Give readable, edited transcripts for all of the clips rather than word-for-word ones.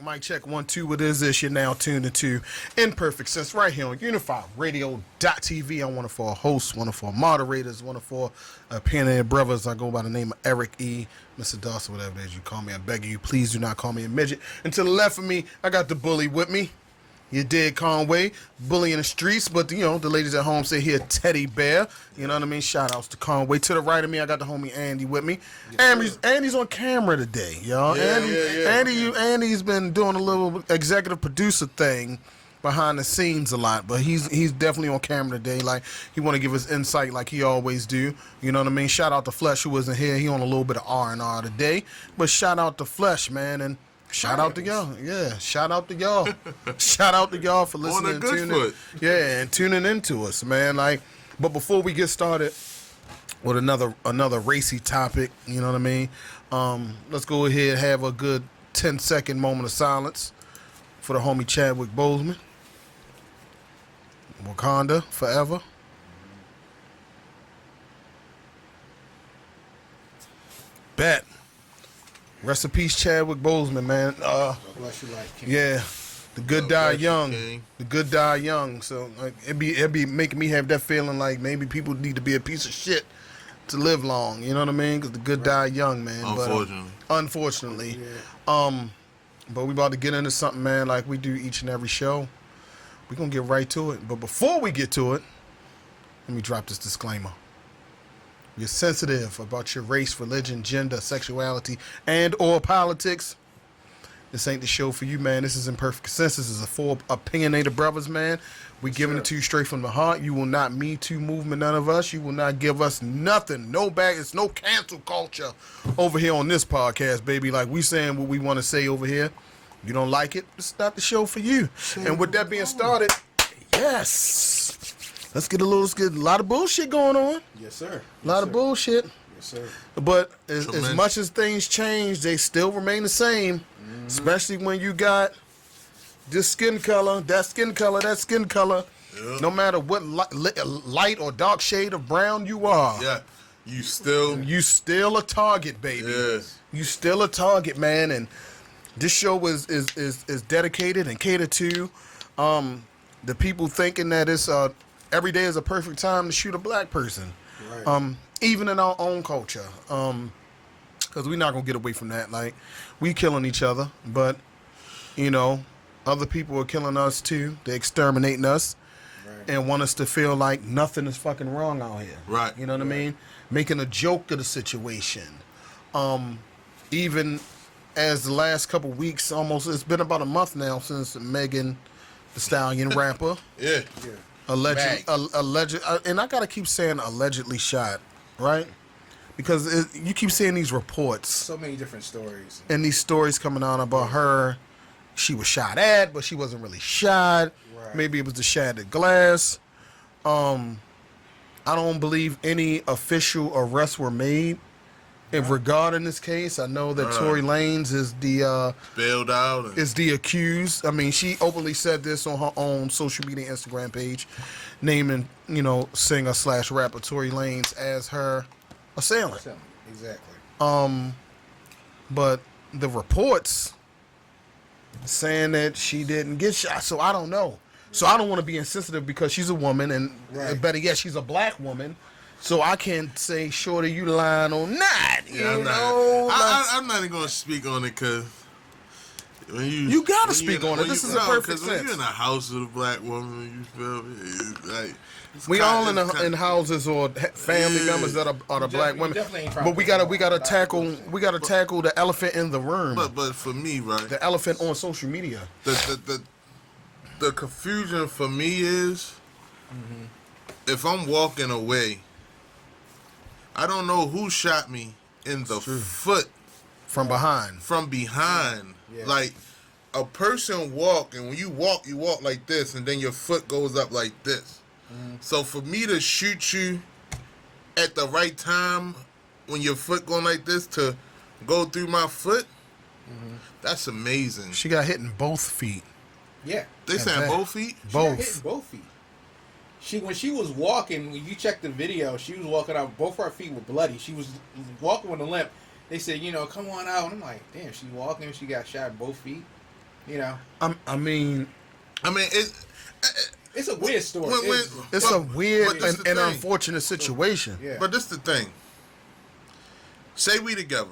Mic check, 1, 2. What is this? You're now tuned into Imperfect Sense right here on UnifiedRadio.tv. I'm one of our hosts, one of our moderators, one of our opinionated brothers. I go by the name of Erick E. Mr. Dawson, whatever it is you call me. I beg you, please do not call me a midget. And to the left of me, I got the bully with me. You did Conway, bully in the streets, but you know, the ladies at home say he a teddy bear. You know what I mean? Shout outs to Conway. To the right of me, I got the homie Andy with me. Yes, Andy's on camera today, y'all. Andy's been doing a little executive producer thing behind the scenes a lot, but he's definitely on camera today. Like, he want to give us insight like he always do. You know what I mean? Shout out to Phlesh, who wasn't here. He on a little bit of R&R today, but shout out to Phlesh, man, and shout out to y'all. Yeah, shout out to y'all. Shout out to y'all for listening and tuning into us, man. Like, but before we get started with another racy topic, you know what I mean? Let's go ahead and have a good 10-second moment of silence for the homie Chadwick Boseman. Wakanda forever. Bet. Rest in peace, Chadwick Boseman, man. Yeah, the good die young. The good die young. So like, it be making me have that feeling like maybe people need to be a piece of shit to live long. You know what I mean? Because the good die young, man. Unfortunately. Yeah. But we about to get into something, man, like we do each and every show. We're gonna get right to it. But before we get to it, let me drop this disclaimer. You're sensitive about your race, religion, gender, sexuality, and or politics. This ain't the show for you, man. This is Imperfect Consensus. This is a full opinionated brothers, man. We giving it to you straight from the heart. You will not Me Too movement, none of us. You will not give us nothing. No bag. It's no cancel culture over here on this podcast, baby. Like, we saying what we want to say over here. You don't like it, it's not the show for you. And with that being started, yes. Let's get a lot of bullshit going on. Yes, sir. A lot of bullshit. Yes, sir. But as much as things change, they still remain the same. Mm-hmm. Especially when you got this skin color, that skin color, that skin color. Yep. No matter what light or dark shade of brown you are. Yeah. You still a target, baby. Yes. You still a target, man. And this show is dedicated and catered to the people thinking that it's every day is a perfect time to shoot a black person. Right. Even in our own culture. Because we're not going to get away from that. Like, we killing each other, but, you know, other people are killing us too. They're exterminating us. Right. And want us to feel like nothing is fucking wrong out here. Right. You know what I mean? Making a joke of the situation. Even as the last couple weeks, it's been about a month now since Megan Thee Stallion rapper. Yeah. Alleged, and I gotta keep saying allegedly shot, right? Because you keep seeing these reports. So many different stories. And these stories coming out about her. She was shot at, but she wasn't really shot. Right. Maybe it was the shattered glass. I don't believe any official arrests were made regarding this case. I know that Tory Lanez is the bailed out. Is the accused. I mean, she openly said this on her own social media Instagram page, naming, you know, singer/rapper Tory Lanez as her assailant. Exactly. But the reports saying that she didn't get shot, so I don't know. So I don't want to be insensitive because she's a woman, and better yet, she's a black woman. So I can't say, shorty, you lying on that. Yeah, I'm not even gonna speak on it because you gotta speak on it. This is a perfect sense. When you're in a house with a black woman, you feel me? It's like we all in houses or family members that are the black women. But we gotta tackle the elephant in the room. But for me, right, the elephant on social media. The confusion for me is if I'm walking away, I don't know who shot me in the foot from behind. Yeah. Like a person walk, and when you walk like this, and then your foot goes up like this. So for me to shoot you at the right time when your foot going like this to go through my foot, that's amazing. She got hit in both feet. Yeah. They saying both feet? Both. She got hit in both feet. When she was walking, when you check the video, she was walking out, both her feet were bloody. She was walking with a limp. They said, come on out. And I'm like, damn, she's walking, she got shot in both feet. I mean, it's a weird story. It's a weird and unfortunate situation. Yeah. But this the thing. Say we together.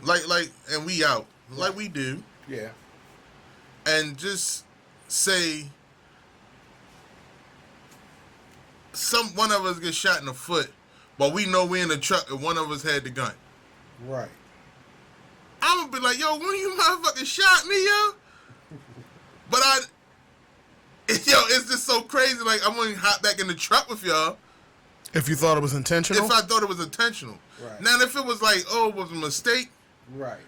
Like, and we out. Like we do. Yeah. And just say one of us gets shot in the foot, but we know we in the truck and one of us had the gun. Right. I'm gonna be like, yo, one of you motherfuckers shot me, yo. But it's just so crazy. Like, I'm gonna hop back in the truck with y'all. If you thought it was intentional? If I thought it was intentional. Right. Now, if it was like, it was a mistake. Right.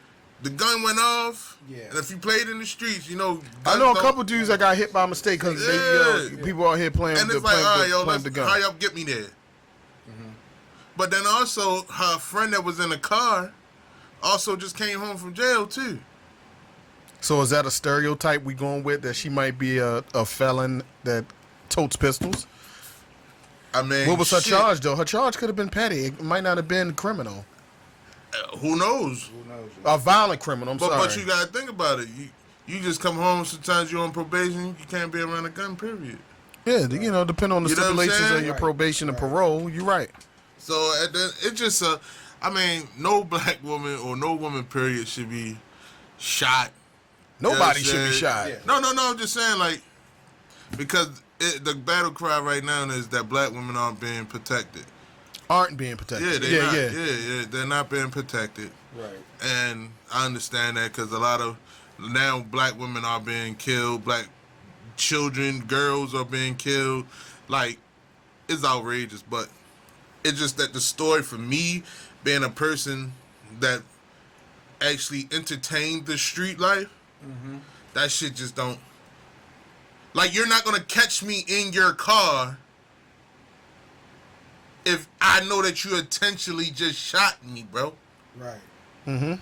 The gun went off. Yeah. And if you played in the streets, I know a couple dudes that got hit by mistake because people out here playing and it's like, all right, yo, the gun. How y'all get me there? But then also, her friend that was in the car also just came home from jail, too. So is that a stereotype we going with, that she might be a felon that totes pistols? I mean, what was her charge, though? Her charge could have been petty. It might not have been criminal. Who knows? A violent criminal, I'm sorry. But you got to think about it. You just come home, sometimes you're on probation, you can't be around a gun, period. Yeah, depending on the stipulations of your probation and parole, you're right. So it's just no black woman or no woman, period, should be shot. Nobody should be shot. Yeah. No, I'm just saying, like, because the battle cry right now is that black women aren't being protected. Aren't being protected. Yeah, they're not being protected. Right. And I understand that because a lot of now black women are being killed, black children, girls are being killed. Like, it's outrageous, but it's just that the story for me, being a person that actually entertained the street life, that shit just don't. Like, you're not going to catch me in your car if I know that you intentionally just shot me, bro. Right. Right.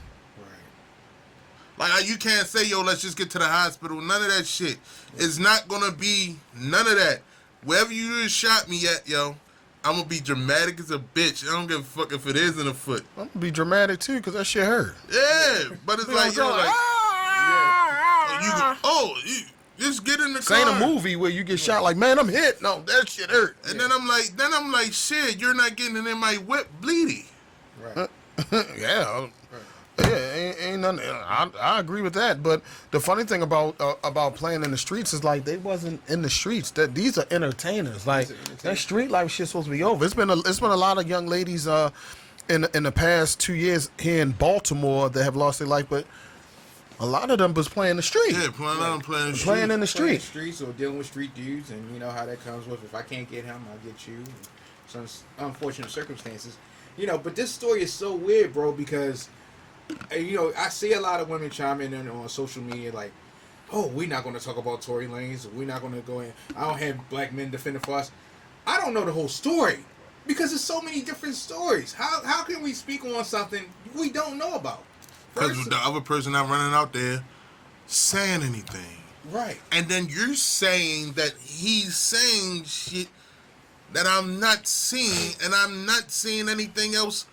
Like, you can't say, yo, let's just get to the hospital. None of that shit. It's not going to be none of that. Wherever you just shot me at, yo, I'm going to be dramatic as a bitch. I don't give a fuck if it is in the foot. I'm going to be dramatic, too, because that shit hurt. Yeah, but it's like, yo, like, you just get in the car. This ain't a movie where you get shot like, man, I'm hit. No, that shit hurt. And then I'm like, shit, you're not getting in my whip bleedy. Right. Yeah. Yeah, ain't nothing. I agree with that. But the funny thing about playing in the streets is, like, they wasn't in the streets. That these are entertainers. Like, that street life shit's supposed to be over. It's been a lot of young ladies in the past 2 years here in Baltimore that have lost their life, but a lot of them was playing the street. Yeah, playing in the street. Streets or dealing with street dudes, and you know how that comes with, if I can't get him, I'll get you. Some unfortunate circumstances. But this story is so weird, bro, because I see a lot of women chime in on social media like, oh, we're not going to talk about Tory Lanez, we're not going to go in, I don't have black men defending for us. I don't know the whole story because there's so many different stories. How can we speak on something we don't know about? Because the other person not running out there saying anything. Right. And then you're saying that he's saying shit that I'm not seeing, and I'm not seeing anything else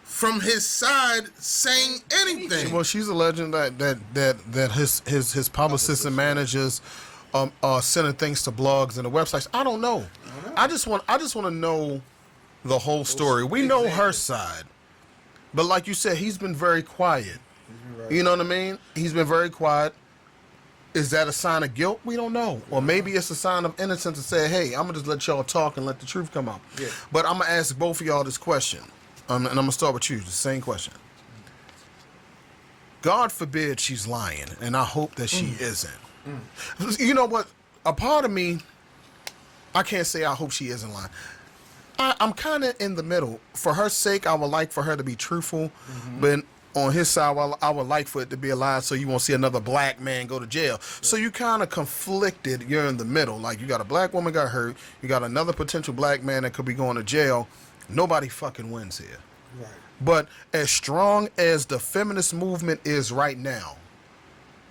from his side saying anything. Well, she's alleging that his publicists and managers are sending things to blogs and the websites. I don't know. I just want to know the whole story. We know her Exactly. side. But like you said, he's been very quiet. Right. You know what I mean? He's been very quiet. Is that a sign of guilt? We don't know. Or maybe it's a sign of innocence to say, hey, I'm going to just let y'all talk and let the truth come out. Yeah. But I'm going to ask both of y'all this question. And I'm going to start with you, the same question. God forbid she's lying, and I hope that she isn't. You know what? A part of me, I can't say I hope she isn't lying. I'm kind of in the middle. For her sake, I would like for her to be truthful, but on his side, I would like for it to be a lie so you won't see another black man go to jail. So you kind of conflicted. You're in the middle. Like, you got a black woman got hurt. You got another potential black man that could be going to jail. Nobody fucking wins here. Right. But as strong as the feminist movement is right now,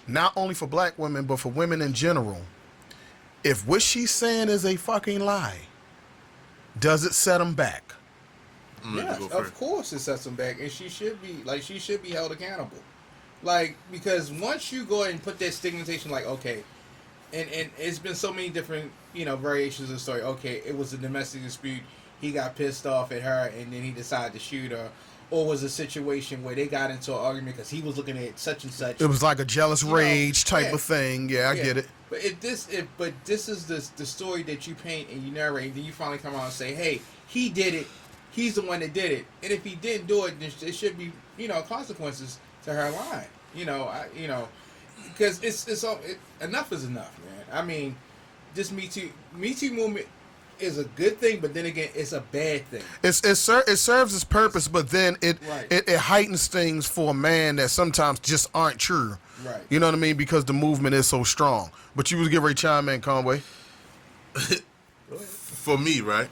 not only for black women, but for women in general, if what she's saying is a fucking lie, does it set them back? Yeah, of course it sets them back, and she should be held accountable. Like, because once you go ahead and put that stigmatization, like, okay, and it's been so many different, variations of the story. Okay, it was a domestic dispute. He got pissed off at her, and then he decided to shoot her. Or was a situation where they got into an argument because he was looking at such and such. It was like a jealous rage type of thing. Yeah, I get it. But this is the story that you paint and you narrate, and then you finally come out and say, hey, he did it. He's the one that did it. And if he didn't do it, then there should be, consequences to her lying. Because enough is enough, man. I mean, this Me Too movement is a good thing, but then again, it's a bad thing. It serves its purpose, but then it heightens things for a man that sometimes just aren't true. Right. You know what I mean? Because the movement is so strong. But you was getting ready to chime in, Conway. For me, right?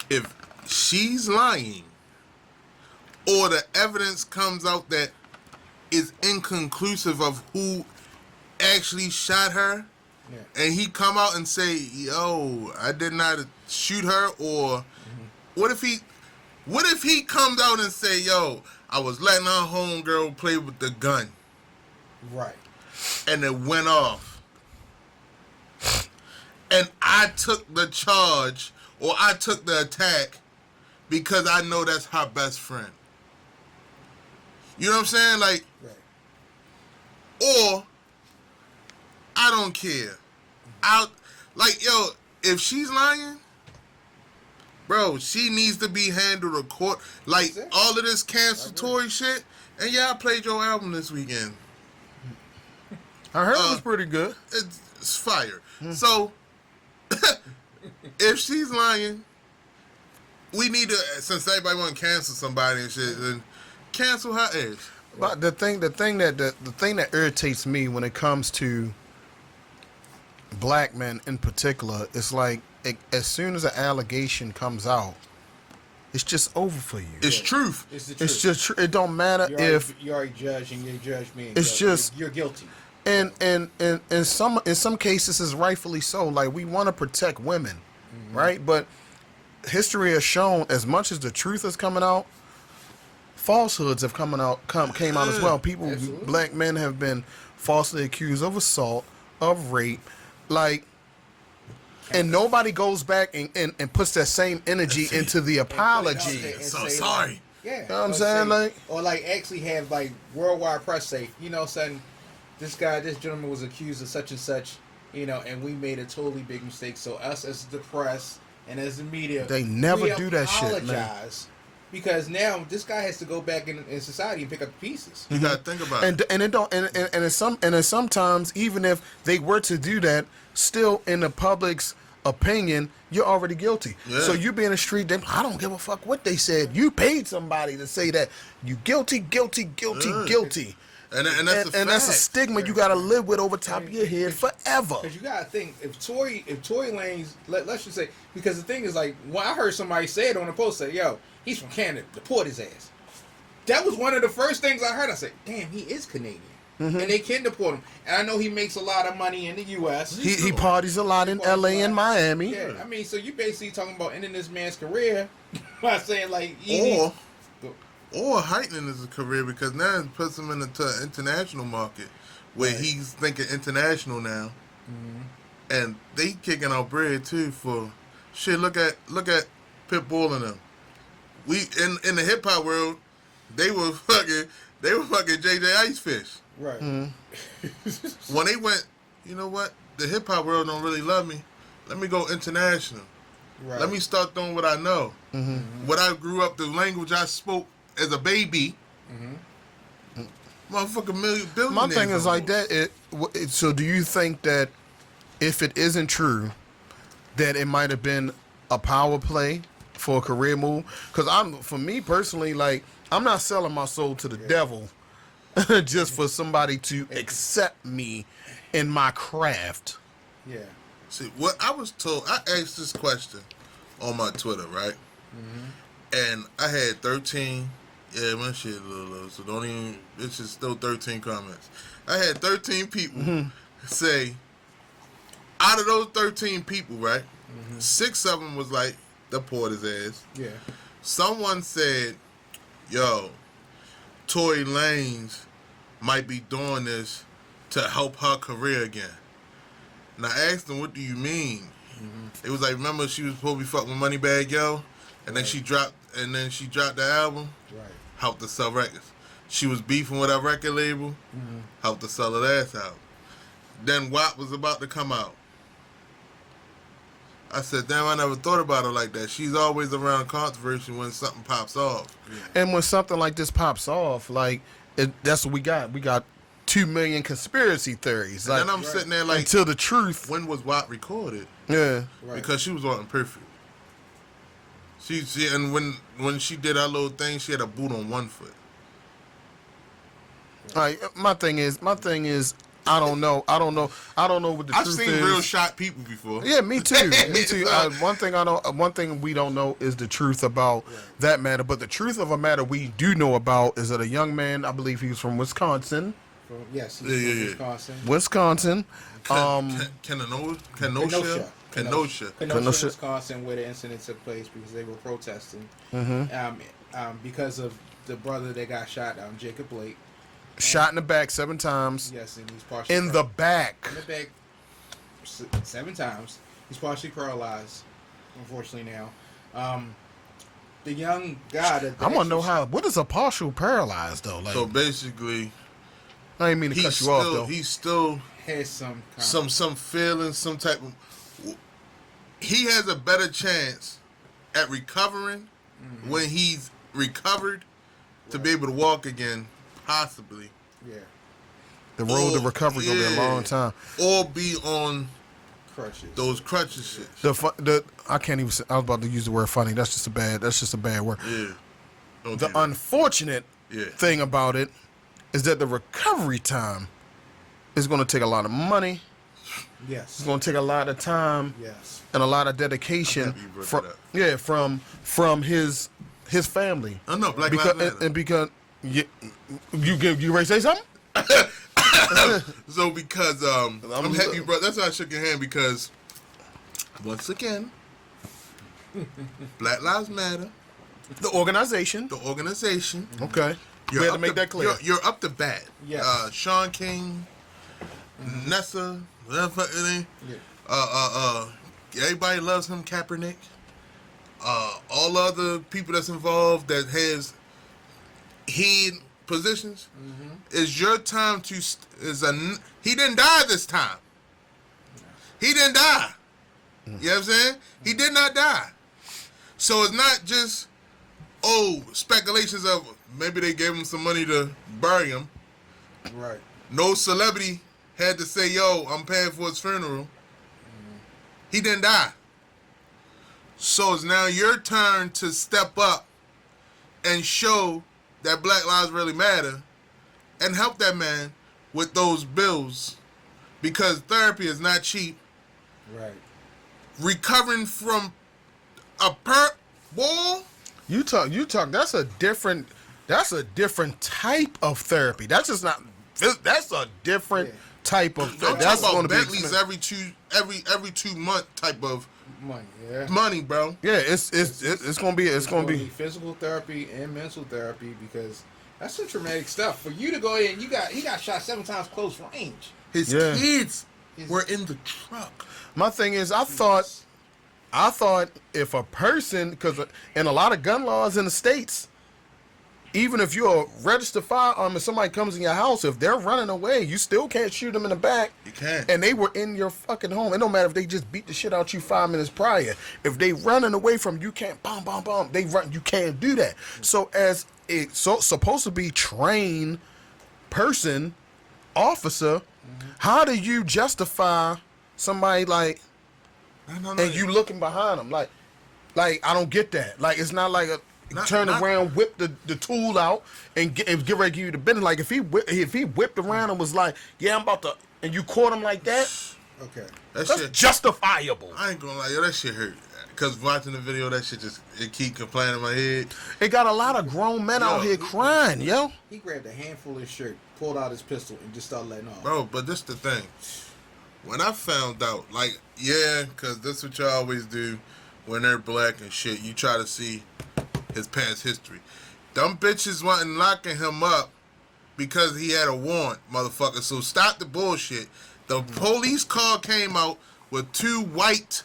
If she's lying, or the evidence comes out that is inconclusive of who actually shot her, and he come out and say, yo, I did not shoot her, or what if he comes out and say, yo, I was letting our homegirl play with the gun. Right. And it went off. And I took the charge, or I took the attack, because I know that's her best friend. You know what I'm saying? Like, or I don't care. If she's lying, bro, she needs to be handled in court. Like, all of this cancellatory shit. And yeah, I played your album this weekend. I heard it was pretty good. It's fire. So, if she's lying, we need to, since everybody want to cancel somebody and shit, then cancel her ass. But the thing that irritates me when it comes to black men in particular, it's like as soon as an allegation comes out, it's just over for you. It's truth. It's the truth. It's just it don't matter if you're already judged and you judge me. It's just you're guilty. And in some cases is rightfully so. Like, we want to protect women, right? But history has shown, as much as the truth is coming out, falsehoods have came out as well. Absolutely. Black men have been falsely accused of assault, of rape, and nobody goes back and puts that same energy into the apology. So sorry. Yeah. You know what I'm saying? Or actually have worldwide press say, son, this gentleman was accused of such and such, and we made a totally big mistake. So us as the press and as the media, they never do that shit, man. Apologize, because now this guy has to go back in society and pick up the pieces. You gotta think about it. And it don't and sometimes, even if they were to do that, still in the public's opinion, you're already guilty. Yeah. So you be in the street, I don't give a fuck what they said. You paid somebody to say that. You guilty. And that's a stigma you gotta live with over top of your head forever. Because you gotta think, if Tory Lanez, let's just say, because the thing is, when I heard somebody say it on the post, say, yo, he's from Canada, deport his ass. That was one of the first things I heard. I said, damn, he is Canadian. And they can deport him. And I know he makes a lot of money in the U.S. He parties a lot in L.A. and Miami. Yeah, I mean, so you basically talking about ending this man's career by saying, or heightening his career, because now it puts him into an international market where he's thinking international now. And they kicking out bread too for Shit, look at Pitbull and them. We in the hip hop world, they were fucking JJ Icefish. Right. Mm-hmm. When they went, you know what? The hip hop world don't really love me. Let me go international. Right. Let me start doing what I know. Mm-hmm. What I grew up, the language I spoke as a baby. Motherfucking billion. My thing is like that. So do you think that if it isn't true, that it might have been a power play for a career move? Because for me personally, like, I'm not selling my soul to the devil just for somebody to accept me in my craft. Yeah. See, what I was told, I asked this question on my Twitter, right? And I had 13. Yeah, my shit a little low, so don't even. It's just still 13 comments. I had 13 people say, out of those 13 people, right? 6 of them was like, the poured his ass. Yeah. Someone said, yo, Tory Lanez might be doing this to help her career again. And I asked them, what do you mean? It was like, remember she was supposed to be fucking with Moneybagg Yo? And then she dropped the album? Right. Helped to sell records. She was beefing with her record label, helped to sell her ass out. Then WAP was about to come out. I said, damn, I never thought about her like that. She's always around controversy when something pops off. And when something like this pops off, like, that's what we got. We got 2 million conspiracy theories. And Like, then I'm sitting there like, until the truth. when was WAP recorded? Yeah. Right. Because she was on Imperfect. She and when she did her little thing, she had a boot on one foot. Like, my thing is, I don't know what the I've truth seen is. real shot people before. Yeah, me too. Me too. One thing we don't know is the truth about that matter. But the truth of a matter we do know about is that a young man, I believe he was from Wisconsin. Yes, he's Yeah. from Wisconsin. Wisconsin. Kenosha, Kenosha. Wisconsin, where the incident took place because they were protesting because of the brother that got shot, Jacob Blake. Shot in the back 7 times. Yes, and he's partially In the back. in the back 7 times. He's partially paralyzed, unfortunately now. The young guy. I want to know what is a partial paralyzed though. Like, So basically, I didn't mean to cut you off though. he still has some feeling, some type of. He has a better chance at recovering when he's recovered to be able to walk again, possibly. Yeah. The road to recovery gonna be a long time. Or be on Crutches. those crutches shit. I can't even say, I was about to use the word funny. That's just a bad word. Yeah. Don't do The that. unfortunate thing about it is that the recovery time is going to take a lot of money. Yes. It's going to take a lot of time Yes. and a lot of dedication I'm happy you brought from that up. from his family. I know, Black Because Lives Matter. and because you ready to say something? So because I'm happy you brought. That's why I shook your hand, because once again, Black Lives Matter, The organization. the organization. Okay. We had to make that clear. You're up to bat. Yes. Sean King, Nessa, whatever it is. Yeah. Everybody loves him, Kaepernick. All other people that's involved that has head positions. Is your time to he didn't die this time. He didn't die. You know what I'm saying? He did not die. So it's not just speculations of maybe they gave him some money to bury him. Right. No celebrity had to say, yo, I'm paying for his funeral. He didn't die. So it's now your turn to step up and show that Black Lives really matter and help that man with those bills, because therapy is not cheap. Right. Recovering from a ball. You talk. That's a different type of therapy. That's just not. That's a different type of. I'm That's talking going about to be Bentleys every 2 month type of Money. Yeah. money, bro. Yeah, it's gonna be be physical therapy and mental therapy, because that's some traumatic stuff. For you to go in, he got shot 7 times close range. His Yeah. kids were in the truck. My thing is, I thought I thought if a person, because in a lot of gun laws in the states, even if you're a registered firearm and somebody comes in your house, if they're running away, you still can't shoot them in the back. You can't. And they were in your fucking home. It don't matter if they just beat the shit out you 5 minutes prior. If they running away from you, can't bomb, bomb, bomb. They run. You can't do that. So as a supposed to be trained person, officer, how do you justify somebody like, and you looking behind them like I don't get that. Like it's not like a. Turn around, whip the tool out, and get ready to give you the business. Like if he whipped around and was like, "Yeah, I'm about to," and you caught him like that, Okay. that's shit, justifiable. I ain't gonna lie, yo, that shit hurt. Cause watching the video, that shit it keep complaining in my head. It got a lot of grown men out here crying, yo. He grabbed a handful of his shirt, pulled out his pistol, and just started letting off. Bro, but this the thing. When I found out, like, yeah, cause that's what y'all always do when they're black and shit. You try to see his past history. Them bitches wasn't locking him up because he had a warrant, motherfucker. So stop the bullshit. The police car came out with 2 white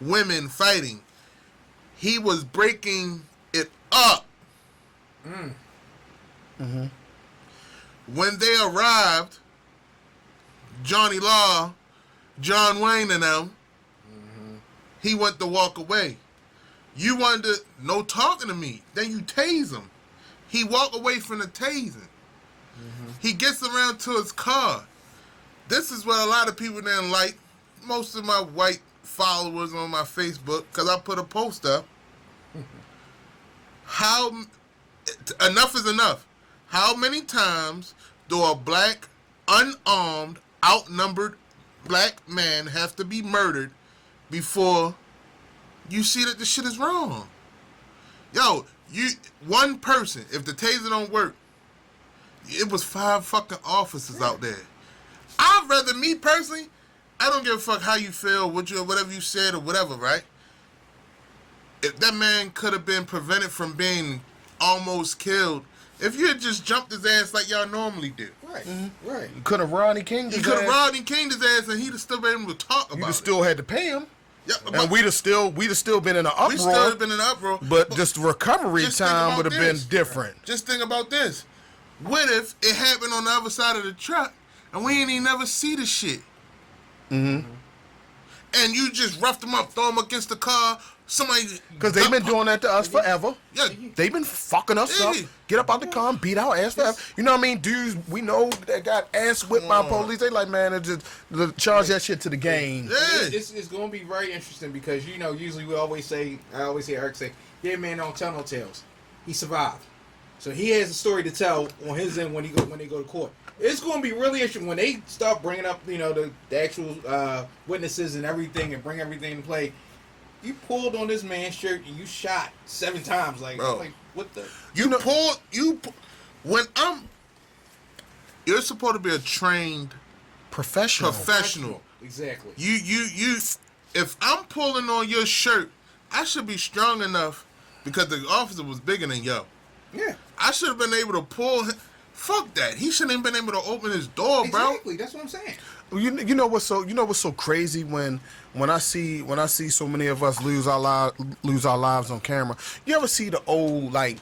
women fighting. He was breaking it up. When they arrived, Johnny Law, John Wayne and them, he went to walk away. You wanted to, no talking to me. Then you tase him. He walk away from the tasing. He gets around to his car. This is what a lot of people didn't like. Most of my white followers on my Facebook, because I put a post up. Enough is enough. How many times do a black, unarmed, outnumbered black man have to be murdered before you see that the shit is wrong? Yo, one person, if the taser don't work, it was 5 fucking officers out there. I'd rather, me personally, I don't give a fuck how you feel, whatever you said or whatever, right? If that man could have been prevented from being almost killed, if you had just jumped his ass like y'all normally do. Right, right. You could have Rodney King. You could have Rodney King his ass and he'd have still been able to talk about it. You still had to pay him. Yeah, and we'd have still been in an uproar. We still have been in an uproar. But just the recovery time would have been different. Just think about this. What if it happened on the other side of the truck and we ain't even never see the shit? And you just roughed them up, throw them against the car. Somebody, because they've been doing that to us forever. Yeah, they've been fucking us up. Get up out the car and beat our ass forever. You know what I mean? Dudes we know that got ass whipped by police. They like, man, just charge that shit to the game. Yeah. It's going to be very interesting because usually I always hear Erick say, "Yeah, man, don't tell no tales." He survived, so he has a story to tell on his end when they go to court. It's going to be really interesting when they start bringing up the actual witnesses and everything and bring everything into play. You pulled on this man's shirt and you shot 7 times. Like what the? You're supposed to be a trained professional. Exactly. You. If I'm pulling on your shirt, I should be strong enough because the officer was bigger than yo. Yeah. I should have been able to pull him. Fuck that. He shouldn't have been able to open his door, bro. Exactly. That's what I'm saying. You know what's so crazy when I see so many of us lose our lives on camera. You ever see the old like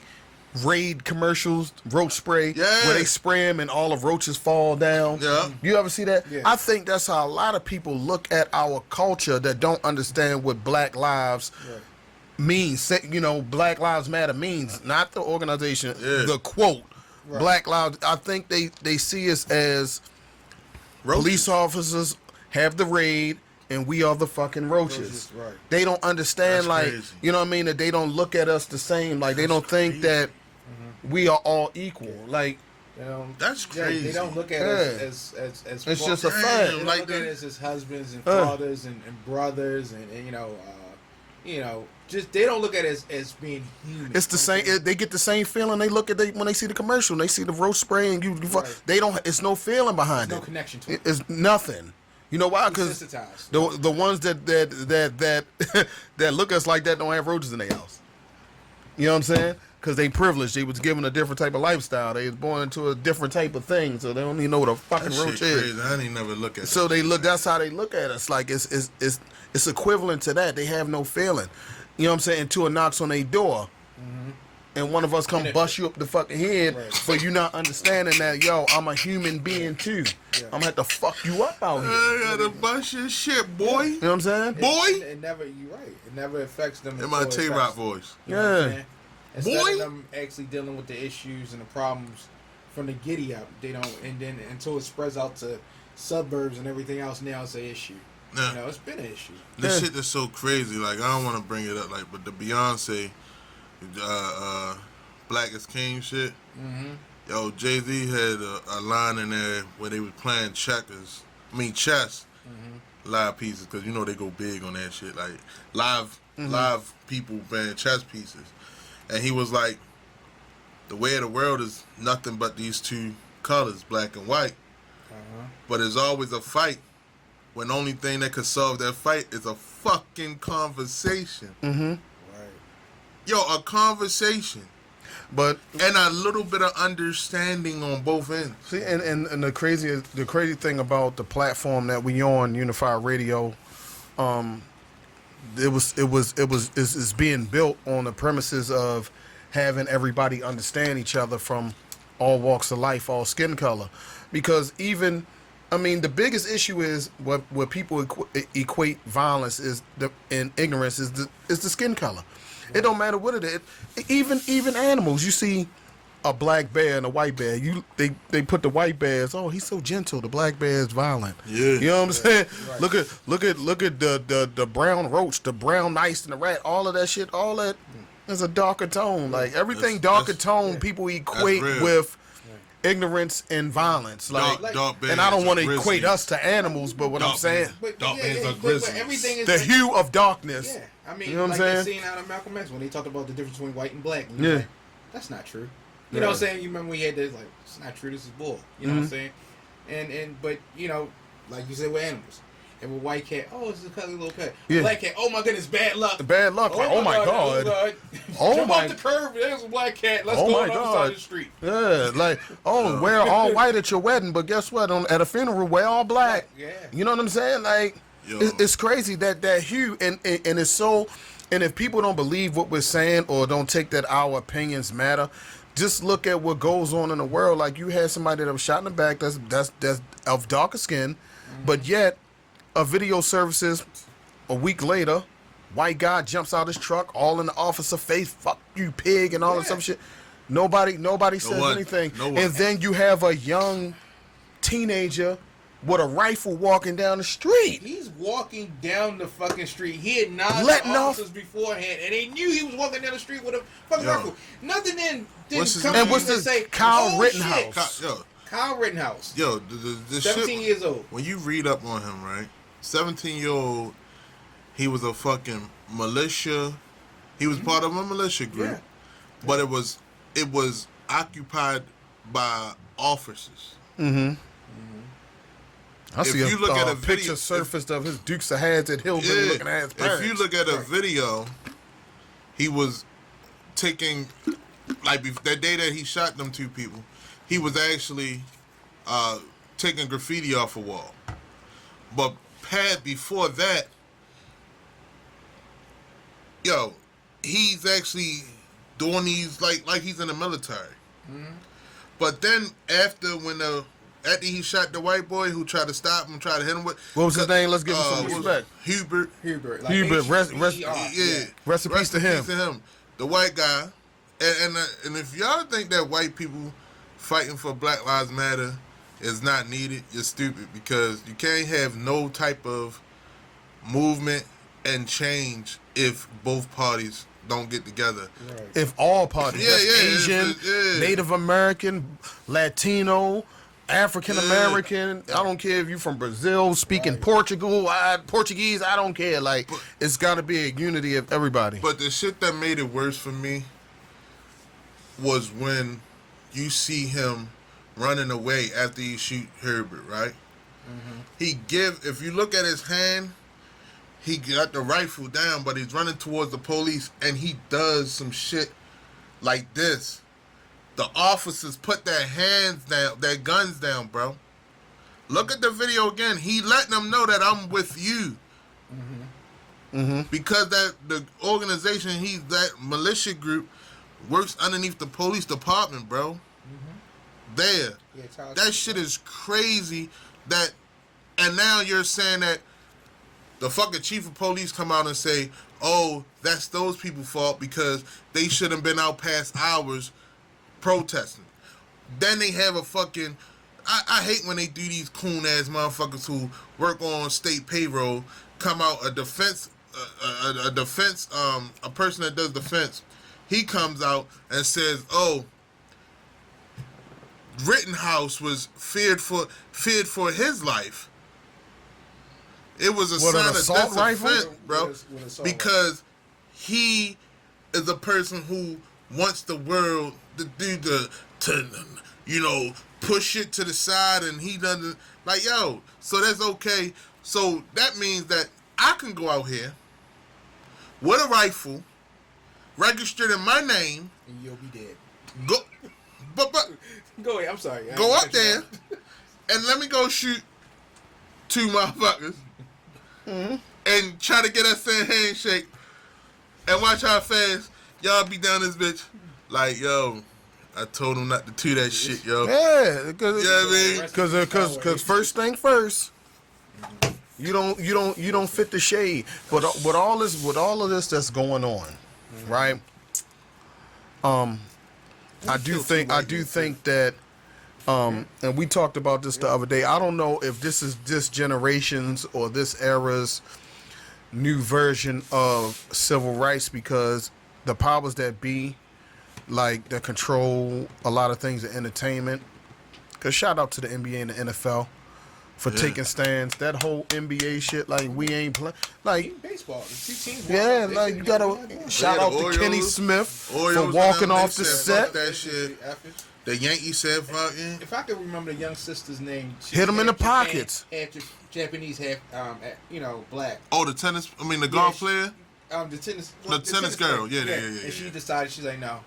Raid commercials, roach spray, where they spray them and all the roaches fall down? Yeah. You ever see that? Yeah. I think that's how a lot of people look at our culture that don't understand what Black Lives means. Black Lives Matter means, not the organization, the quote. Right. Black Lives. I think they see us as roaches. Police officers have the raid and we are the fucking roaches. Right. They don't understand, that's crazy. You know what I mean, that they don't look at us the same. Like they don't think that we are all equal. Like that's crazy. They don't look at us as it's just a fact. They look at us as husbands and fathers and brothers and just they don't look at it as being human. It's the same. They get the same feeling. They look at when they see the commercial. And they see the roach spray and they don't. It's no feeling behind it. No connection to it. It's nothing. You know why? Because the ones that look at us like that don't have roaches in their house. You know what I'm saying? because they privileged. They was given a different type of lifestyle. They was born into a different type of thing, so they don't even know what a fucking That roach shit is. crazy. I didn't never look at So that they shit, look. man. That's how they look at us. Like it's equivalent to that. They have no feeling. You know what I'm saying? Until it knocks on their door, and one of us come bust you up the fucking head for you not understanding that. Yo, I'm a human being too. I'm gonna have to fuck you up out here. I gotta bust your shit, boy. You know what I'm saying? Boy. It never. You're right. It never affects them. In my until it Tay-Rock affects- voice. You know what I'm Yeah. saying? Instead Boy. of them actually dealing with the issues and the problems from the giddy up, they don't. And then until it spreads out to suburbs and everything else, now it's an issue. Yeah. You know, it's been an issue. This Yeah. shit is so crazy. Like, I don't want to bring it up, like, but the Beyonce, Black is King shit. Mm-hmm. Yo, Jay-Z had a line in there where they was playing chess, live pieces, because you know they go big on that shit, like live people playing chess pieces, and he was like, the way of the world is nothing but these two colors, black and white, but there's always a fight when the only thing that could solve that fight is a fucking conversation. Right. Yo, a conversation. But And a little bit of understanding on both ends. see, and the crazy thing about the platform that we on, Unified Radio, it's being built on the premises of having everybody understand each other from all walks of life, all skin color, because even, I mean, the biggest issue is what people equate violence and ignorance is the skin color. It don't matter what it is. Even animals, you see a black bear and a white bear. They put the white bears. Oh, he's so gentle. The black bear is violent. Yeah. You know what I'm saying? Right. Look at the brown roach, the brown mice, and the rat. All of that shit. All that is a darker tone. Like everything darker tone, people equate real. with ignorance and violence. Like, Dark and I don't want to bears are equate grizzlies. us to animals, but what I'm Dark saying, bears. But, Dark bears are but grizzlies. everything is the hue of darkness. Yeah, I mean, You know what I'm like saying? that scene out of Malcolm X when they talked about the difference between white and black. And Yeah. like, that's not true. You know what I'm saying? You remember we had this like, it's not true. This is bull. You know what I'm saying? But you know, like you said with animals, and with white cat, oh, it's a cuddly little pet. Yeah. Black cat, oh my goodness, bad luck. The bad luck. Like, oh my god. Oh Jump my- off the curb. There's a black cat. Let's Oh go my on the other side God. of the street. Yeah, like, oh, wear all white at your wedding, but guess what? At a funeral, wear all black. Yeah. You know what I'm saying? Like, Yo. it's crazy that hue, and it's so. And if people don't believe what we're saying or don't take that our opinions matter, just look at what goes on in the world. Like, you had somebody that was shot in the back that's of darker skin, but yet a video services a week later, white guy jumps out his truck, all in the officer face, fuck you pig, and all this Yeah. other shit. Nobody says one. anything. No one. And then you have a young teenager with a rifle walking down the street. He's walking down the fucking street. He had nine Letting officers beforehand, and they knew he was walking down the street with a fucking Yo. rifle. Nothing then What's his come name? And what's and this? say, Kyle oh, Rittenhouse. shit. Yo, Kyle Rittenhouse. the 17 shit, years old. when you read up on him, right? 17-year-old, he was a fucking militia. He was part of a militia group, Yeah. but it was occupied by officers. I If see you look at a video- picture surfaced of his Dukes of Hazzard hillbilly looking ass parents. If you look at a video, he was taking, like, that day that he shot them two people, he was actually taking graffiti off a wall. But before that, yo, he's actually doing these like he's in the military. But then after he shot the white boy who tried to stop him, tried to hit him with, What was his name? Let's give him some what was respect. it? Hubert. Hubert. Hubert, rest- H-U-B-E-R. Yeah. Rest in peace to him. The white guy. And if y'all think that white people fighting for Black Lives Matter is not needed, you're stupid, because you can't have no type of movement and change if both parties don't get together. Right. If all parties, Yeah, that's yeah, Asian, yeah. Native American, Latino, African American, I don't care if you from Brazil, speaking Portuguese, I don't care. Like, it's got to be a unity of everybody. But the shit that made it worse for me was when you see him running away after you shoot Herbert, right? If you look at his hand, he got the rifle down, but he's running towards the police, and he does some shit like this. The officers put their hands down, their guns down, bro. Look at the video again. He letting them know that I'm with you. Because that the organization, that militia group works underneath the police department, bro. There. Yeah, that shit is crazy. And now you're saying that the fucking chief of police come out and say, oh, that's those people's fault because they shouldn't have been out past hours protesting. Then they have a fucking... I hate when they do these coon-ass motherfuckers who work on state payroll, come out, a person that does defense, he comes out and says, oh, Rittenhouse was feared for his life. It was a sign of self-defense, bro. Because he is a person who wants the world to do push it to the side, and he doesn't like, yo. So that's okay. So that means that I can go out here with a rifle, registered in my name, and you'll be dead. But go ahead. I'm sorry. Go up there and let me go shoot 2 motherfuckers and try to get us in handshake and watch how fast y'all be down this bitch. Like, yo, I told him not to do that shit, yo. Yeah, because you know what I mean? Because first thing first, you don't fit the shade. But with all of this that's going on, right? I do think that, and we talked about this the other day. I don't know if this is this generation's or this era's new version of civil rights, because the powers that be, like, that control a lot of things in entertainment. Because shout out to the NBA and the NFL for taking stands. That whole NBA shit, like, we ain't playing. Like, baseball. The 2 teams. Yeah, like, you gotta shout out to Kenny Smith for walking off the set. That shit. The Yankees said fucking. If I could remember the young sister's name, hit him in the pockets. Half Japanese, half black. Oh, the golf player. The tennis girl. Yeah. And she decided, she's like, no.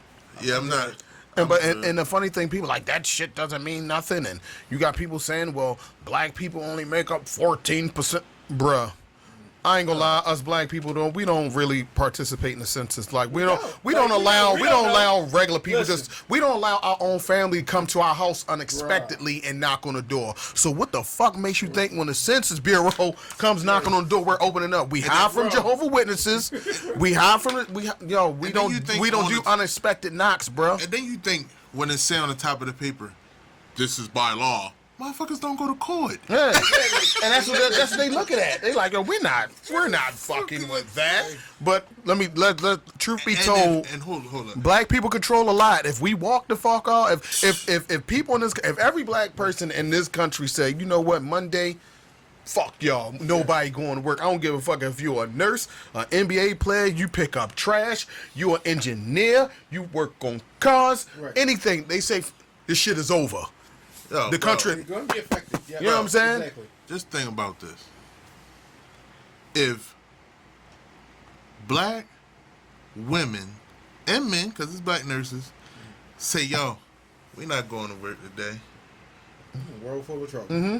Yeah, I'm not. And the funny thing, people like, that shit doesn't mean nothing. And you got people saying, well, black people only make up 14%. Bruh. I ain't gonna lie, us black people we don't really participate in the census. Like, we don't allow regular people. We don't allow our own family to come to our house unexpectedly and knock on the door. So what the fuck makes you think when the Census Bureau comes knocking on the door, we're opening up? We hide from Jehovah's Witnesses. We hide from we don't do unexpected knocks, bro. And then you think when it say on the top of the paper, this is by law. Motherfuckers don't go to court. Yeah. And that's what they looking at. They like, yo, we're not fucking with that. But let truth be told, and hold up. Black people control a lot. If we walk the fuck off, if people in this, if every black person in this country say, you know what, Monday, fuck y'all, nobody going to work. I don't give a fuck if you're a nurse, an NBA player, you pick up trash, you're an engineer, you work on cars, anything. They say this shit is over. Yo, the country. You're going to be affected. Yeah, you know what I'm saying? Exactly. Just think about this. If black women and men, because it's black nurses, say, yo, we're not going to work today. World full of trouble. Mm-hmm.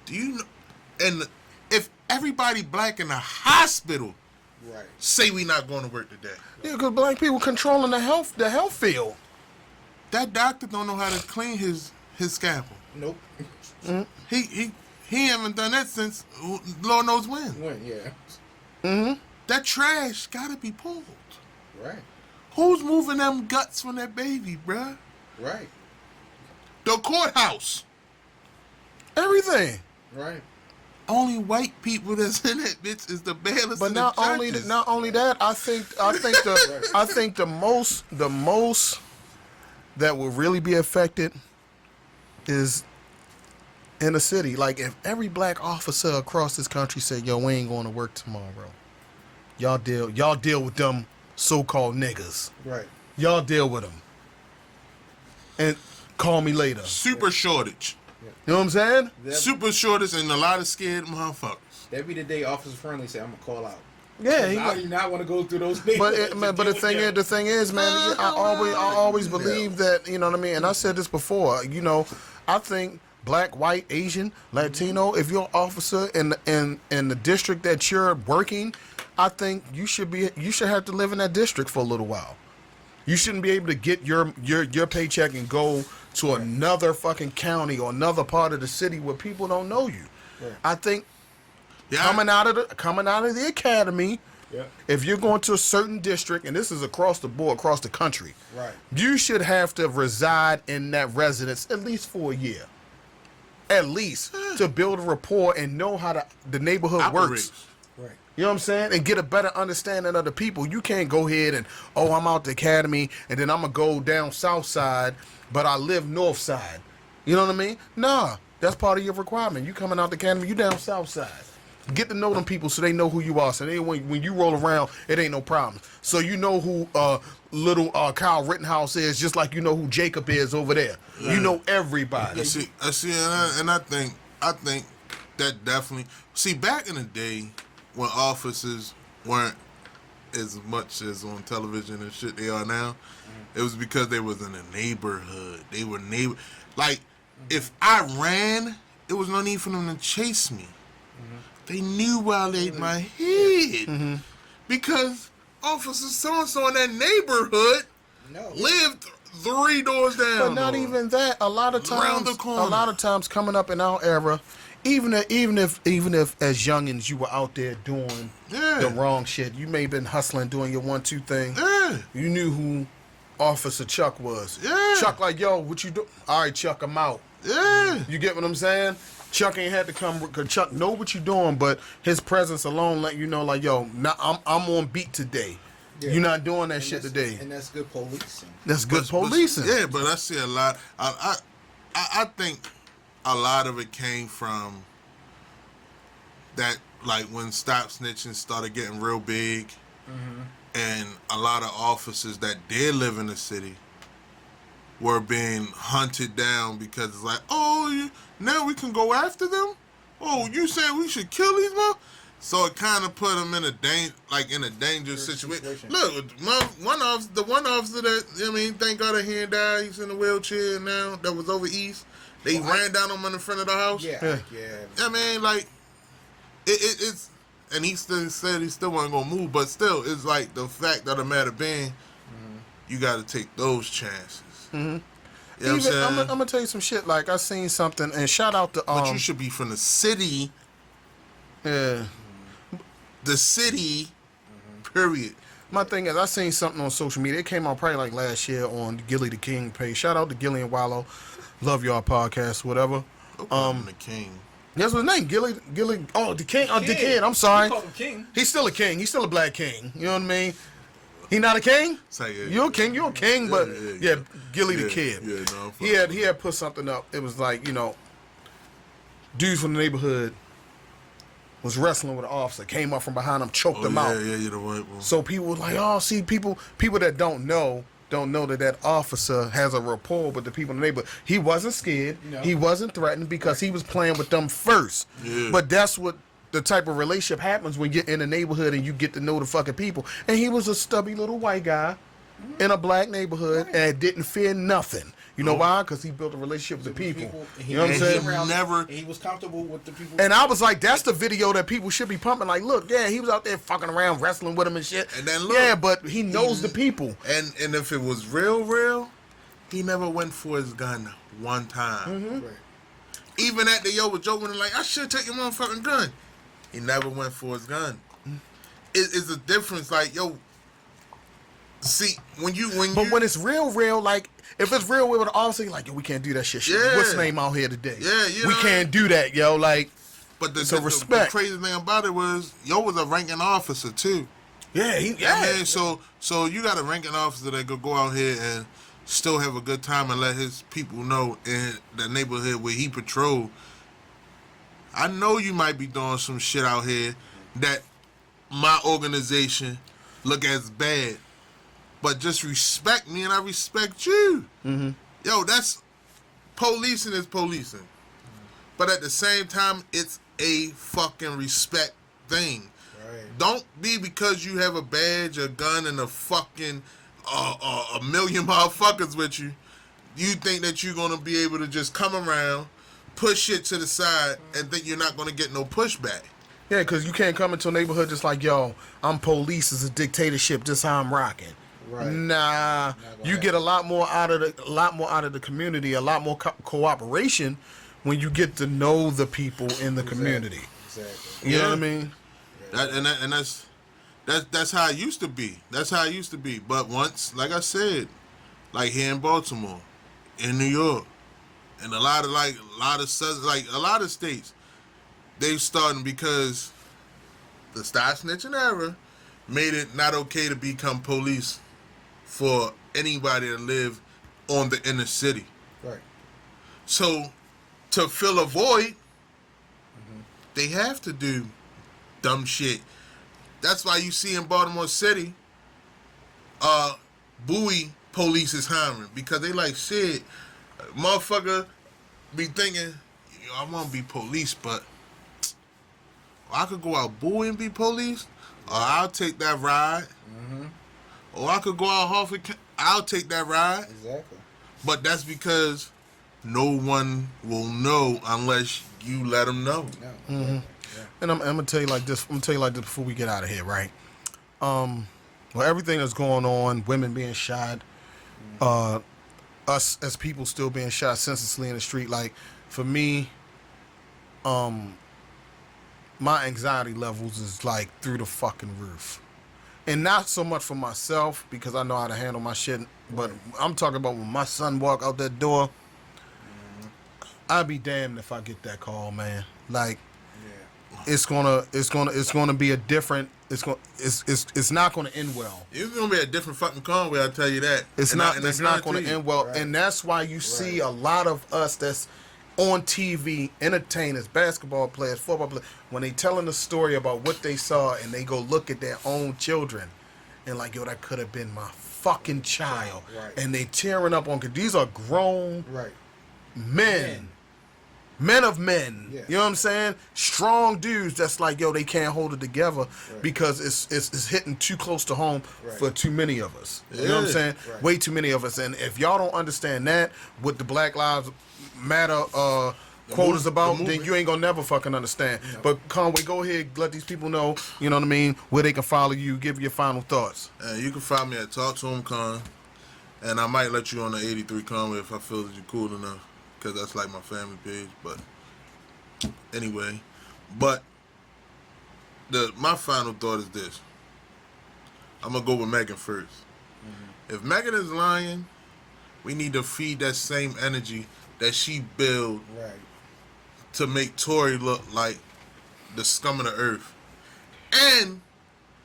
Do you know? And if everybody black in the hospital say we not going to work today. Yeah, because black people controlling the health field. That doctor don't know how to clean his scalpel. Nope. Mm-hmm. He haven't done that since Lord knows when. Yeah. Mm-hmm. That trash gotta be pulled. Right. Who's moving them guts from that baby, bruh? Right. The courthouse. Everything. Right. Only white people that's in that bitch is the bailiffs. But not only that, I think the most that will really be affected is in the city. Like, if every black officer across this country said, yo, we ain't going to work tomorrow, y'all deal with them so-called niggas. Right. Y'all deal with them. And call me later. Super shortage. You know what I'm saying? Super shortage and a lot of scared motherfuckers. That'd be the day Officer Friendly say, I'm going to call out. Yeah, Now you not want to go through those things. but the thing is, man, I always believe that, you know what I mean. And I said this before, you know, I think black, white, Asian, Latino, if you're an officer in the district that you're working, I think you should have to live in that district for a little while. You shouldn't be able to get your paycheck and go to another fucking county or another part of the city where people don't know you. Right. I think coming out of the academy, if you're going to a certain district, and this is across the board, across the country, right, you should have to reside in that residence at least for a year. At least to build a rapport and know how the neighborhood works. Right. You know what I'm saying? And get a better understanding of the people. You can't go ahead and, I'm out the academy and then I'm going to go down south side, but I live north side. You know what I mean? Nah, that's part of your requirement. You coming out the academy, you down south side. Get to know them people so they know who you are. So when you roll around, it ain't no problem. So you know who little Kyle Rittenhouse is, just like you know who Jacob is over there. Yeah. You know everybody. I see, and I think that definitely. See, back in the day when officers weren't as much as on television and shit they are now, it was because they was in a neighborhood. They were like, if I ran, it was no need for them to chase me. They knew where I laid my head because Officer so-and-so in that neighborhood lived 3 doors down. But not even that. A lot of times coming up in our era, even if as youngins you were out there doing the wrong shit, you may have been hustling, doing your 1-2 thing. Yeah. You knew who Officer Chuck was. Yeah. Chuck like, yo, what you do? All right, Chuck, I'm out. Yeah. You get what I'm saying? Chuck ain't had to come because Chuck know what you doing, but his presence alone let you know, like, yo, I'm on beat today. Yeah. You're not doing that shit today. And that's good policing. That's good policing. But I see a lot. I think a lot of it came from that, like, when Stop Snitching started getting real big, and a lot of officers that did live in the city were being hunted down because it's like, now we can go after them? Oh, you saying we should kill these men? So it kind of put them in a dangerous situation. Look, the one officer that, thank God he didn't die. He's in a wheelchair now. That was over east. They ran down him in the front of the house. Yeah. It's, and he still said he still wasn't gonna move, but still, it's like the fact of the matter being, you got to take those chances. You know what I'm saying? I'm gonna tell you some shit. Like, I seen something, and shout out to but you should be from the city. Yeah. The city. Period. My thing is, I seen something on social media. It came out probably like last year on the Gilly the King page. Shout out to Gilly and Wallow. Love y'all podcast, whatever. The King. That's his name, Gilly. Oh, the King. Oh, the Kid. I'm sorry. You call him King. He's still a king. He's still a black king. You know what I mean? He not a king? You're a king. You're a king, but Gilly the Kid. Yeah, he had put something up. It was like, dudes from the neighborhood was wrestling with an officer, came up from behind him, choked him out. Yeah, you're the right one. So people were like, see, people that don't know that officer has a rapport with the people in the neighborhood. He wasn't scared. No. He wasn't threatened because he was playing with them first. Yeah. But that's what the type of relationship happens when you're in the neighborhood and you get to know the fucking people. And he was a stubby little white guy in a black neighborhood and didn't fear nothing. You know why? Because he built a relationship with the people. You know what I'm saying? He was comfortable with the people. And I was like, that's the video that people should be pumping. Like, look, he was out there fucking around, wrestling with him and shit. And then look, but he knows the people. And if it was real, he never went for his gun one time. Right. Even at the was joking like, I should take your motherfucking gun. He never went for his gun. It's a difference. Like, see, when it's real, like, if it's real with an officer, you're like, yo, we can't do that shit. Yeah. What's the name out here today? Yeah, we can't do that, yo. Like, but the respect. The crazy thing about it was, was a ranking officer too. Yeah, so you got a ranking officer that could go out here and still have a good time and let his people know in the neighborhood where he patrol. I know you might be doing some shit out here that my organization look as bad, but just respect me and I respect you. Yo, that's policing is policing. But at the same time, it's a fucking respect thing. Don't be because you have a badge, a gun, and a fucking a million motherfuckers with you. You think that you're gonna be able to just come around, push shit to the side, and think you're not gonna get no pushback. Yeah, because you can't come into a neighborhood just like, yo, I'm police, it's a dictatorship, just how I'm rocking. Right. Nah, you get a lot more out of the community, a lot more cooperation when you get to know the people in the community. Exactly. You know what I mean? And that's how it used to be. That's how it used to be. But once, like I said, like here in Baltimore, in New York, and a lot of states, they starting because the stop snitching era made it not okay to become police for anybody to live on the inner city. Right. So to fill a void, they have to do dumb shit. That's why you see in Baltimore City, Bowie police is hiring because they like shit. Motherfucker be thinking, I want to be police, but I could go out Bowie and be police, or I'll take that ride. Or I could go out Hartford, I'll take that ride. Exactly. But that's because no one will know unless you let them know. No. Yeah. And I'm gonna tell you like this. I'm gonna tell you like this before we get out of here, right? Well, everything that's going on, women being shot, us as people still being shot senselessly in the street. Like for me, my anxiety levels is like through the fucking roof, and not so much for myself because I know how to handle my shit. But I'm talking about when my son walk out that door. I'd be damned if I get that call, man. Like. It's gonna be a different. It's not gonna end well. It's gonna be a different fucking Conway. I'll tell you that. It's not gonna end well, and that's why you see a lot of us that's on TV, entertainers, basketball players, football players, when they telling a story about what they saw, and they go look at their own children, and like, yo, that could have been my fucking child, and they tearing up on. Cause these are grown men. Men of men, you know what I'm saying? Strong dudes that's like, yo, they can't hold it together because it's hitting too close to home for too many of us. You know what I'm saying? Way too many of us. And if y'all don't understand that, what the Black Lives Matter quote is about, then you ain't gonna never fucking understand. No. But Conway, go ahead, let these people know, you know what I mean, where they can follow you, give your final thoughts. You can find me at Talk to Him Con, and I might let you on the 83 Conway if I feel that you're cool enough. Because that's like my family page, but anyway. But my final thought is this. I'm going to go with Megan first. If Megan is lying, we need to feed that same energy that she built to make Tory look like the scum of the earth. And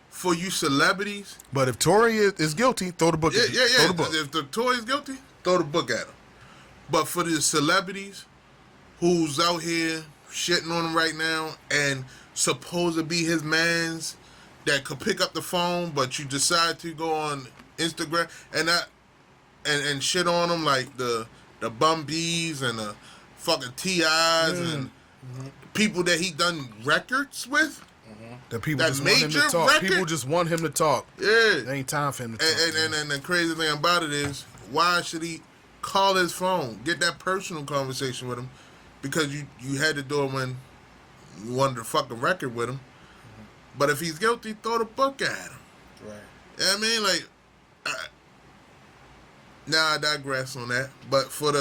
for you celebrities. But if Tory is guilty, throw the book at him. Throw the book. If the Tory is guilty, throw the book at him. But for the celebrities who's out here shitting on him right now and supposed to be his mans that could pick up the phone, but you decide to go on Instagram and shit on him like the Bum B's and the fucking T.I.s and people that he done records with. The people just want him to talk. Record? People just want him to talk. Yeah. There ain't time for him to talk. And the crazy thing about it is, why should he call his phone, get that personal conversation with him, because you had to do it when you wanted to fucking record with him. But if he's guilty, throw the book at him. Right. You know what I mean? Like, now I digress on that. But for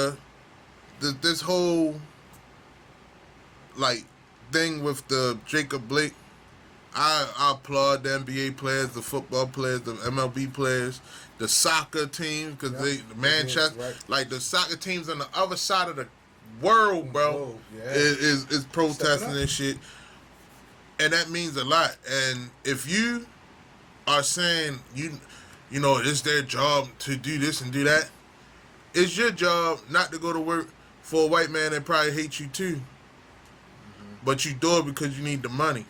this whole like thing with the Jacob Blake, I applaud the NBA players, the football players, the MLB players, the soccer teams, because Manchester, like the soccer teams on the other side of the world, bro, is protesting this shit, and that means a lot. And if you are saying you know it's their job to do this and do that, it's your job not to go to work for a white man that probably hates you too, but you do it because you need the money.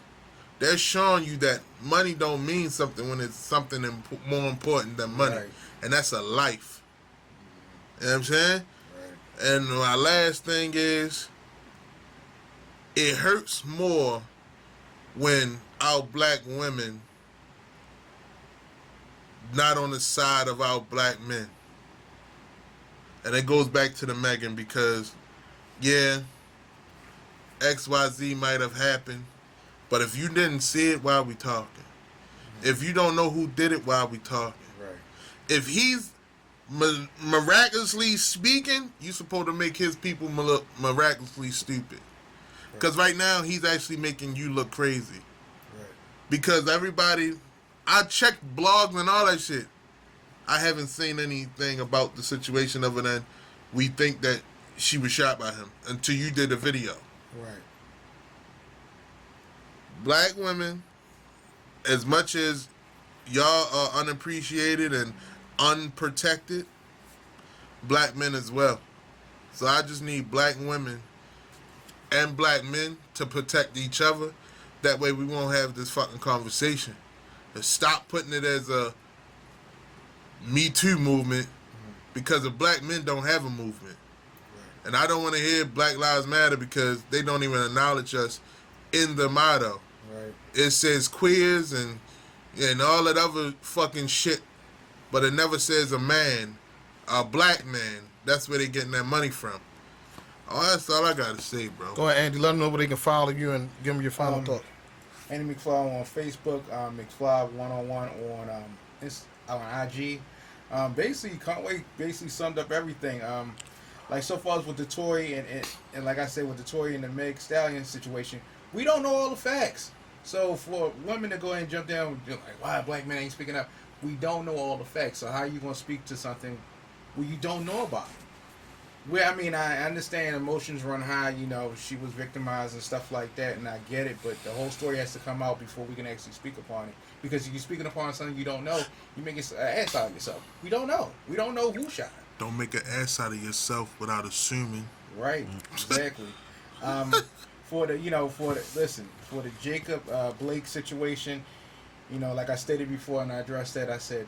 They're showing you that money don't mean something when it's something more important than money. And that's a life. You know what I'm saying? And my last thing is, it hurts more when our black women not on the side of our black men. And it goes back to the Megan because, yeah, XYZ might have happened, but if you didn't see it, why are we talking? If you don't know who did it, why are we talking? Right. If he's miraculously speaking, you supposed to make his people miraculously stupid. Because right now, he's actually making you look crazy. Right. Because everybody, I checked blogs and all that shit. I haven't seen anything about the situation other than we think that she was shot by him until you did a video. Right. Black women, as much as y'all are unappreciated and unprotected, black men as well. So I just need black women and black men to protect each other. That way we won't have this fucking conversation. And stop putting it as a Me Too movement because the black men don't have a movement. Right. And I don't want to hear Black Lives Matter because they don't even acknowledge us in the motto. Right. It says queers and all that other fucking shit, but it never says a man, a black man. That's where they getting that money from. Oh, that's all I gotta say, bro. Go ahead, Andy. Let them know where they can follow you and give them your final thought. Andy McFly on Facebook, McFly101 on IG. Basically, Conway basically summed up everything. Like so far as with the Tory and like I said with the Tory and the Meg Stallion situation, we don't know all the facts. So for women to go ahead and jump down, like why black men ain't speaking up, we don't know all the facts. So how are you gonna speak to something where you don't know about it? Well, I mean, I understand emotions run high. You know, she was victimized and stuff like that, and I get it. But the whole story has to come out before we can actually speak upon it. Because if you're speaking upon something you don't know, you make an ass out of yourself. We don't know. We don't know who shot her. Don't make an ass out of yourself without assuming. Right. Exactly. For the Jacob Blake situation, you know, like I stated before, and I addressed that. I said,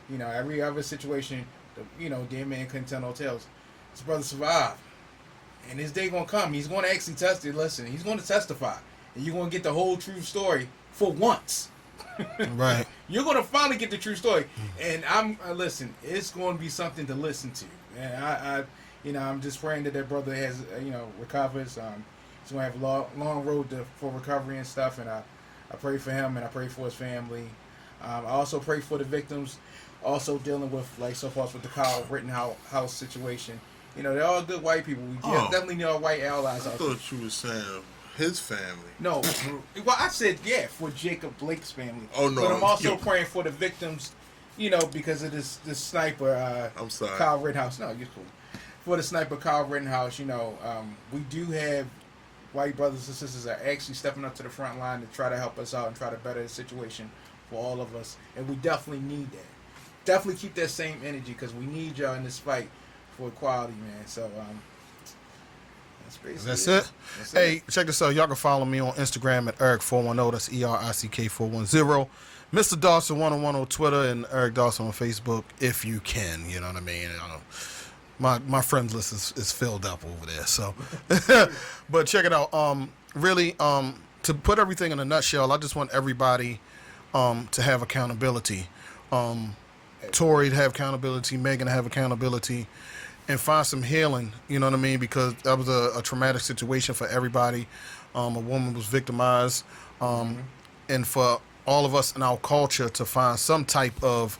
you know, every other situation, dear man couldn't tell no tales. His brother survived, and his day gonna come. He's gonna actually he's gonna testify, and you're gonna get the whole true story for once. Right. You're gonna finally get the true story, and listen. It's gonna be something to listen to, and I'm just praying that brother has recovers. He's gonna have a long road for recovery and stuff, and I pray for him and I pray for his family. I also pray for the victims, also dealing with like so far with the Kyle Rittenhouse situation. You know, they're all good white people. We definitely need our white allies out there. I thought you were saying his family. No, well, I said for Jacob Blake's family. Oh no, but I'm also praying for the victims. Because of this sniper. I'm sorry, Kyle Rittenhouse. No, you're cool. For the sniper Kyle Rittenhouse, we do have white brothers and sisters that are actually stepping up to the front line to try to help us out and try to better the situation for all of us, and we definitely need that. Definitely keep that same energy because we need y'all in this fight for equality, man. So that's basically it. Hey, check this out. Y'all can follow me on Instagram at Erick410. That's ERICK410. Mr. Dawson 101 on Twitter and Erick Dawson on Facebook if you can. You know what I mean? My friends list is filled up over there. So, but check it out. Really, to put everything in a nutshell, I just want everybody to have accountability. Torey to have accountability, Megan to have accountability, and find some healing, you know what I mean? Because that was a traumatic situation for everybody. A woman was victimized, and for all of us in our culture to find some type of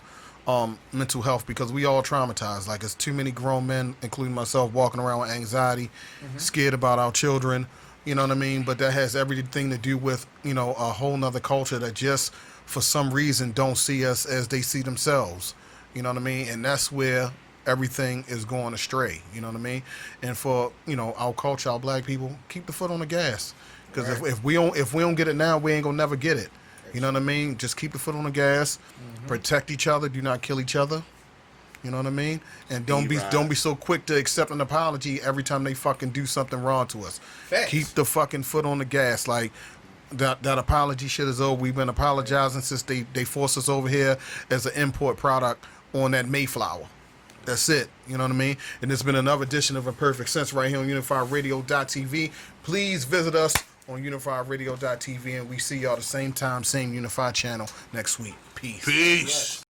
mental health, because we all traumatized. Like, it's too many grown men, including myself, walking around with anxiety, scared about our children, you know what I mean? But that has everything to do with, a whole nother culture that just, for some reason, don't see us as they see themselves, you know what I mean? And that's where everything is going astray, you know what I mean? And for, our culture, our black people, keep the foot on the gas. Because if we don't get it now, we ain't gonna never get it. You know what I mean? Just keep the foot on the gas, protect each other, do not kill each other. You know what I mean? And don't be so quick to accept an apology every time they fucking do something wrong to us. Facts. Keep the fucking foot on the gas. Like, that apology shit is over. We've been apologizing since they forced us over here as an import product on that Mayflower. That's it. You know what I mean? And there's been another edition of Imperfect Sense right here on UnifiedRadio.tv. Please visit us on UnifiedRadio.tv, and we see y'all the same time, same Unified channel next week. Peace. Peace.